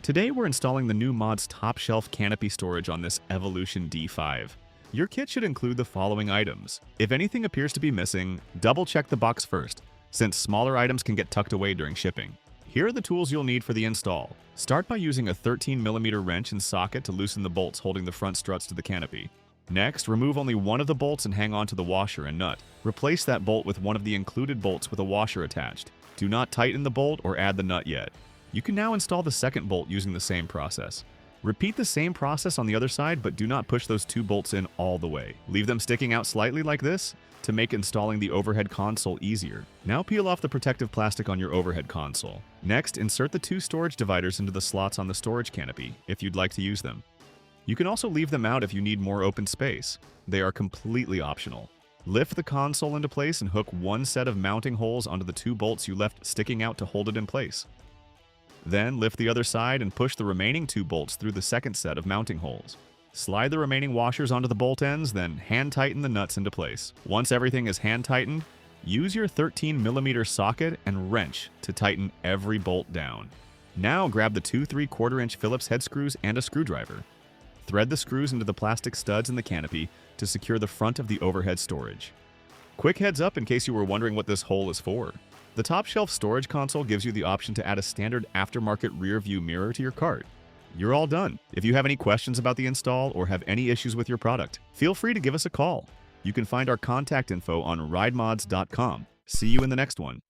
Today we're installing the new MODZ Top Shelf Canopy storage on this Evolution D5. Your kit should include the following items. If anything appears to be missing, double check the box first, since smaller items can get tucked away during shipping. Here are the tools you'll need for the install. Start by using a 13mm wrench and socket to loosen the bolts holding the front struts to the canopy. Next, remove only one of the bolts and hang on to the washer and nut. Replace that bolt with one of the included bolts with a washer attached. Do not tighten the bolt or add the nut yet. You can now install the second bolt using the same process. Repeat the same process on the other side, but do not push those two bolts in all the way. Leave them sticking out slightly like this to make installing the overhead console easier. Now peel off the protective plastic on your overhead console. Next, insert the two storage dividers into the slots on the storage canopy, if you'd like to use them. You can also leave them out if you need more open space. They are completely optional. Lift the console into place and hook one set of mounting holes onto the two bolts you left sticking out to hold it in place. Then lift the other side and push the remaining two bolts through the second set of mounting holes. Slide the remaining washers onto the bolt ends, then hand tighten the nuts into place. Once everything is hand tightened, use your 13mm socket and wrench to tighten every bolt down. Now grab the two 3/4-inch Phillips head screws and a screwdriver. Thread the screws into the plastic studs in the canopy to secure the front of the overhead storage. Quick heads up in case you were wondering what this hole is for. The top shelf storage console gives you the option to add a standard aftermarket rear view mirror to your cart. You're all done. If you have any questions about the install or have any issues with your product, feel free to give us a call. You can find our contact info on ridemodz.com. See you in the next one.